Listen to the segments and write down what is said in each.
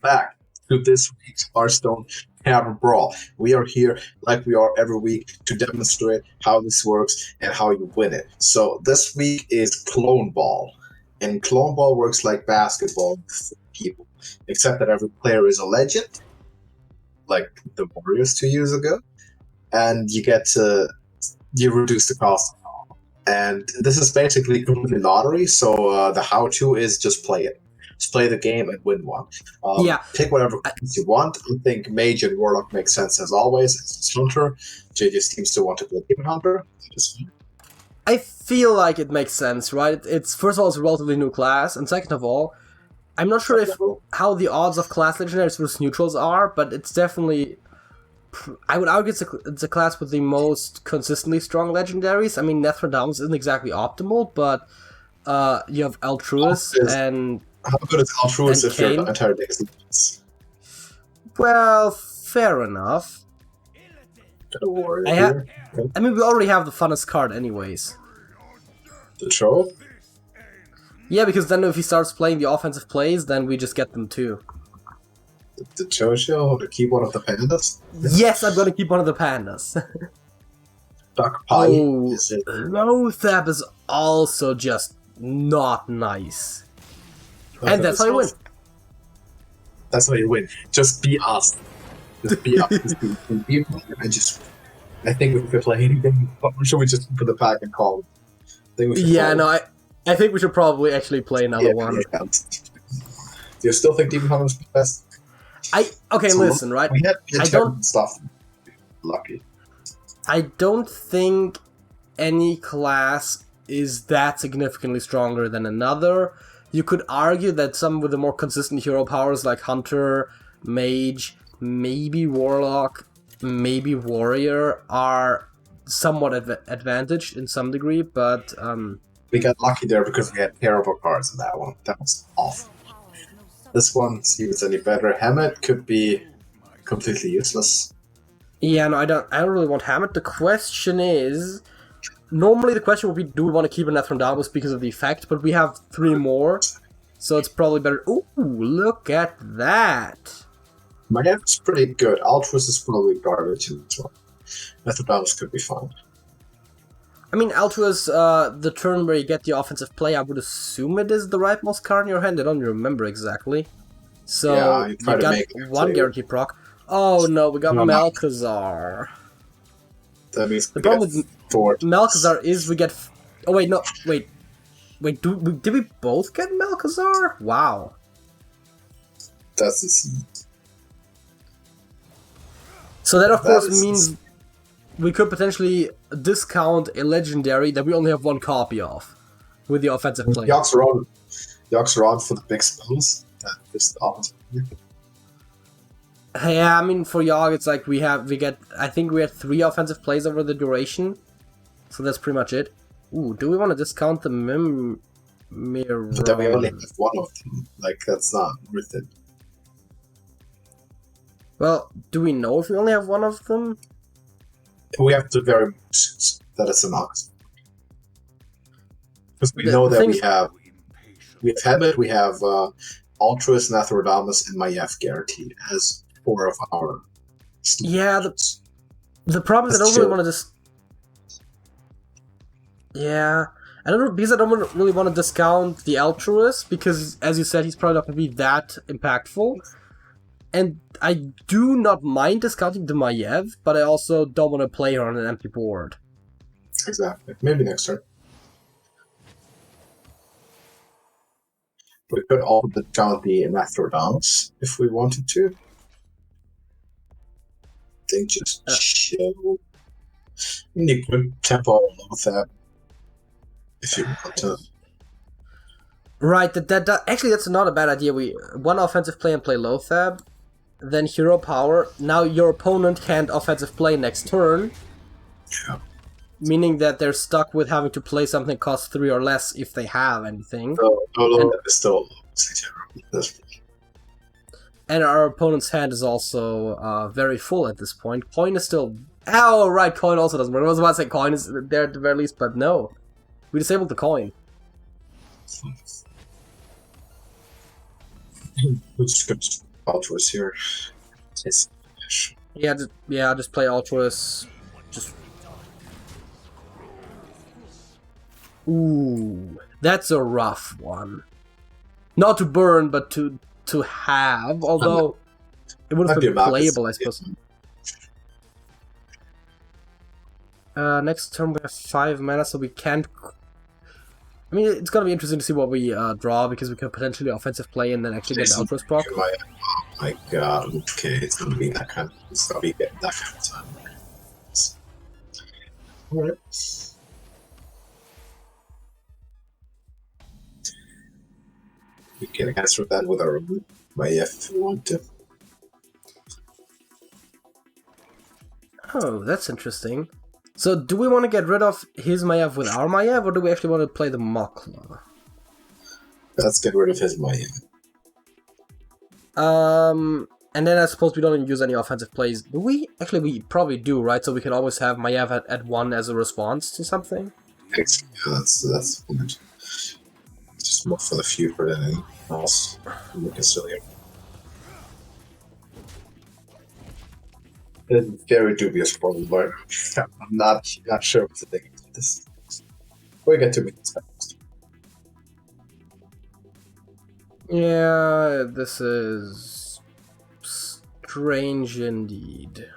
Back to this week's Hearthstone Tavern Brawl. We are here, like we are every week, to demonstrate how this works and how you win it. So this week is Cloneball, and Cloneball works like basketball for people, except that every player is a legend, like the Warriors 2 years ago, and you reduce the cost. And this is basically completely lottery. So the how-to is just play it. Just play the game and win one. Yeah. Pick whatever class you want. I think Mage and Warlock makes sense as always. It's Hunter. JJ seems to want to play Demon Hunter. I feel like it makes sense, right? It's first of all, it's a relatively new class, and second of all, I'm not sure how the odds of class legendaries versus neutrals are, but it's definitely. I would argue it's a class with the most consistently strong legendaries. I mean, NETHRANDAMUS isn't exactly optimal, but you have Altruis and. How good is Altruis if your entire deck is? Well, fair enough. I mean, we already have the funnest card anyways. The troll? Yeah, because then if he starts playing the offensive plays, then we just get them too. The Jojo to keep one of the pandas? Yes, I'm gonna keep one of the pandas. Dark Pie. Oh, Lothab is also just not nice. And that's how you win. That's how you win. Just be us. Just be us. I think we could play anything. Should we just put the pack and call it? I think we should probably actually play another one. Yeah. Do you still think Demon Hunter is the best? Listen, right? I don't stuff. Lucky. I don't think any class is that significantly stronger than another. You could argue that some with the more consistent hero powers like Hunter, Mage, maybe Warlock, maybe Warrior are somewhat advantaged in some degree, but we got lucky there because we had terrible cards in that one. That was awful. This one, see if it's any better. Hammett could be completely useless. Yeah, no, I don't really want Hammett. The question is. Normally the question would be, do we want to keep a NETHRANDAMUS because of the effect, but we have 3 more, so it's probably better. Ooh, look at that! My guess is pretty good. Altruis is probably garbage as well. NETHRANDAMUS could be fun. I mean, Altruis, the turn where you get the offensive play, I would assume it is the rightmost card in your hand. I don't remember exactly. So, yeah, you got one guarantee proc. Oh no, we got Malchezaar. That means the problem with Malchezaar is we get. Oh wait, no, wait. Did we both get Malchezaar? Wow. That's insane. So that of course means we could potentially discount a legendary that we only have 1 copy of with the offensive play. Yoggs around for the big spells. That is the offensive play. Yeah, I mean, for Yogg, it's like I think we had 3 offensive plays over the duration. So that's pretty much it. Ooh, do we want to discount the Mirror? But then we only have 1 of them. Like, that's not worth it. Well, do we know if we only have 1 of them? We have to very much that it's an ox. Because we know that we have Hammett, we have Altruis, NETHRANDAMUS, and Maiev guaranteed as 4 of our students. Yeah, the problem is I don't really want to just... Yeah, I don't know, because I don't really want to discount the Altruis, because, as you said, he's probably not going to be that impactful. And I do not mind discounting the Maiev, but I also don't want to play her on an empty board. Exactly. Maybe next turn. We could also discount the NETHRANDAMUS if we wanted to. They just chill. You could tempo Lothab if you want to. Right, actually that's not a bad idea. We 1 offensive play and play Lothab, then hero power. Now your opponent can't offensive play next turn. Yeah. Meaning that they're stuck with having to play something that costs 3 or less if they have anything. Lothab is still terrible. And our opponent's hand is also very full at this point. Coin is still... Oh, right, coin also doesn't work. I was about to say coin is there at the very least, but no. We disabled the coin. Which is good. Ultras here. It's Yeah, just play Ultras. Just. Ooh, that's a rough one. Not to burn, but to have. Although it would have been playable, I suppose. Next turn we have 5 mana, so we can't. I mean, it's gonna be interesting to see what we draw, because we could potentially offensive play and then actually get the Ultras proc. Oh my god, okay, it's gonna be that kind of, it's gonna be that kind of time. Alright. We can answer that with our if we want to. Oh, that's interesting. So, do we want to get rid of his Maiev with our Maiev, or do we actually want to play the Makla? Let's get rid of his Maiev. And then I suppose we don't use any offensive plays. Do we? Actually, we probably do, right? So we can always have Maiev at 1 as a response to something? Yeah, that's good. Just more for the future than anything else. Make it sillier. It's very dubious problem, but I'm not sure what to think of this. We get to meet this next. Yeah, this is strange indeed.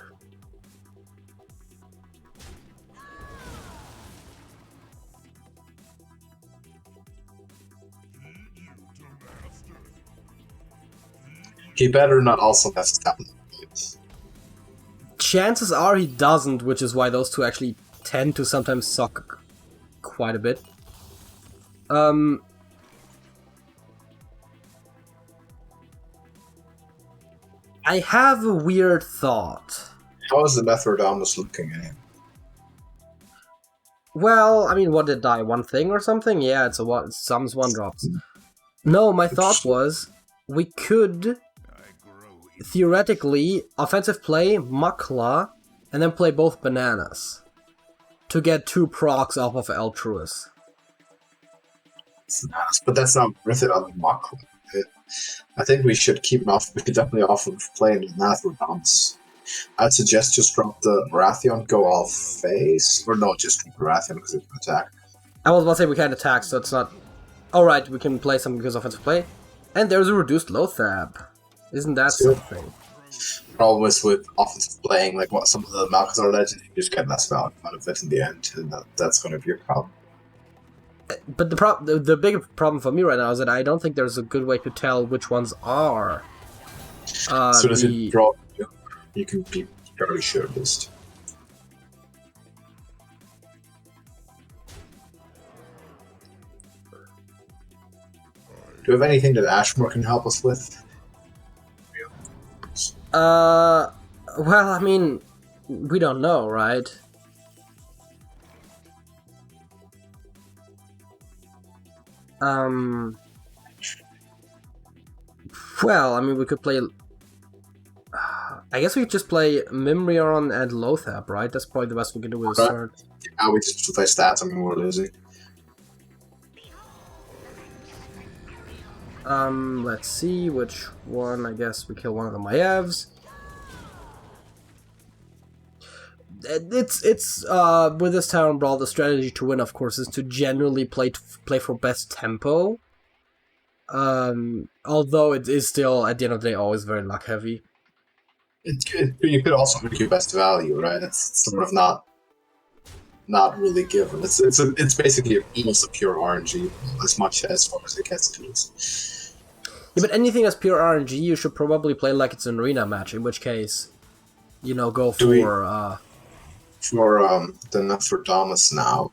He better not also have stamina. Chances are he doesn't, which is why those two actually tend to sometimes suck quite a bit. I have a weird thought. How is the NETHRANDAMUS looking at him? Well, I mean, what did it die? One thing or something? Yeah, it's a what? Sums 1-drops. No, my thought was we could theoretically offensive play Makla and then play both bananas to get 2 procs off of Altruis. But that's not worth it on the Makla. I think we should keep him off. We could definitely offer playing the NETHRANDAMUS. I'd suggest just drop the Baratheon, go all face, or no, just Baratheon because it can attack. I was about to say we can't attack, so it's not. Alright, we can play something because offensive play. And there's a reduced Lothab. Isn't that something? Problem is with offensive playing, like what some of the Malchazar legends, you just get less value out of it in the end, and that's going to be a problem. But the bigger problem for me right now is that I don't think there's a good way to tell which ones are. As soon as you draw, you can be fairly sure at least. Do you have anything that Ashmore can help us with? Well, I mean, we don't know, right? Well, I mean, we could play. I guess we could just play Mimrion and Lothab, right? That's probably the best we can do with a sword. Yeah, we just play stats. I mean, we're losing. Let's see which one. I guess we kill one of the Maevs. It's with this Tavern Brawl, the strategy to win, of course, is to generally play for best tempo. Although it is still at the end of the day always very luck heavy. You could also make your best value, right? It's sort of not really given. It's basically almost a pure RNG as much as far as it gets to us. Yeah, but anything that's pure RNG, you should probably play like it's an arena match. In which case, you know, go for the NETHRANDAMUS now.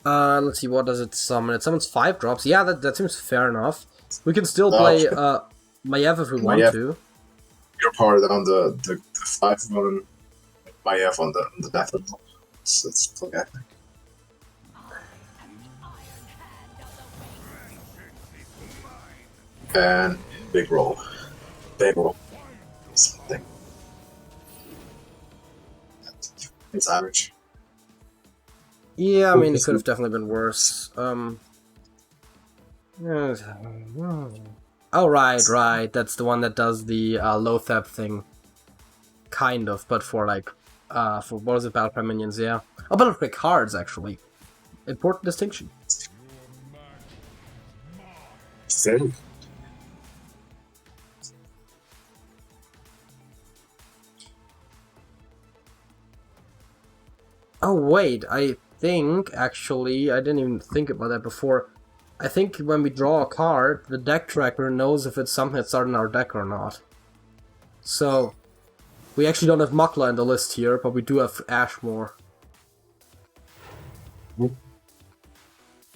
Let's see, what does it summon? It summons 5 drops. Yeah, that seems fair enough. We can still play Maiev if we want to. Your part on the 5-1 Maiev on the NETHRANDAMUS. Let's play epic. And big roll. Big roll. Something. It's average. Yeah, I mean, it could have definitely been worse. Oh, right. That's the one that does the low thap thing. Kind of, but for like, for what is it, Battle Cry minions, yeah. Oh, Battle Cry cards, actually. Important distinction. Same. Oh, wait, I think, actually, I didn't even think about that before. I think when we draw a card, the deck tracker knows if it's something that's in our deck or not. So, we actually don't have Mukla in the list here, but we do have Ashmore.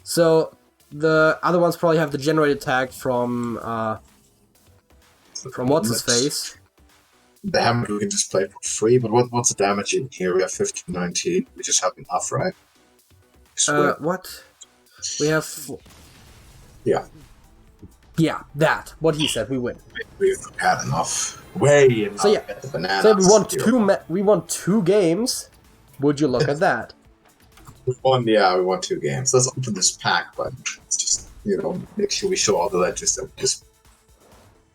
So, the other ones probably have the generated tag from what's-his-face. Damage we can just play for free, but what's the damage in here? We have 1519. We just have enough, right? What? We have... Yeah. Yeah, that. What he said, we win. We've had enough. Way enough. So yeah, Get the bananas. so we won two games. Would you look at that? We won 2 games. Let's open this pack, but it's just, make sure we show all the legends that we just...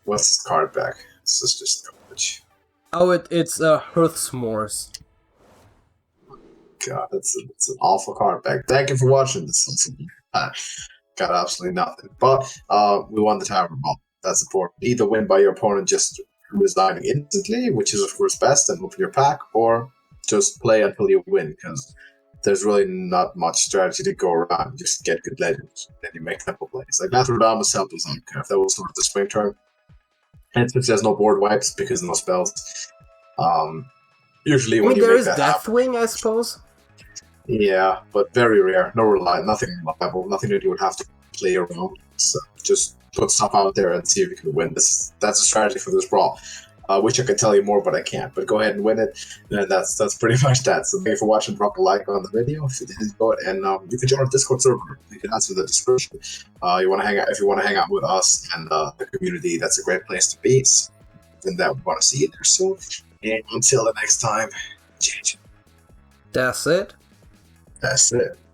What's this card back? This is just garbage. Oh, it's Hearthstone. God, it's an awful card back. Thank you for watching this. Got absolutely nothing. But we won the Tavern Brawl. That's important. Either win by your opponent just resigning instantly, which is of course best, and open your pack, or just play until you win, because there's really not much strategy to go around. Just get good legends, and you make tempo plays. Like NETHRANDAMUS helped us out. If that was sort of the spring term. And since there's no board wipes because no spells, usually I when mean, you there make is that happen, Deathwing, I suppose. yeah, but very rare. Nothing reliable. Nothing that you would have to play around. So just put stuff out there and see if you can win. That's a strategy for this brawl. I wish I could tell you more, but I can't. But go ahead and win it. And that's pretty much that. So thank you for watching. Drop a like on the video if you did enjoy it, and you can join our Discord server. You can answer the description. You want to hang out if you want to hang out with us and the community. That's a great place to be. And that we want to see you there soon. And until the next time, change. That's it. That's it.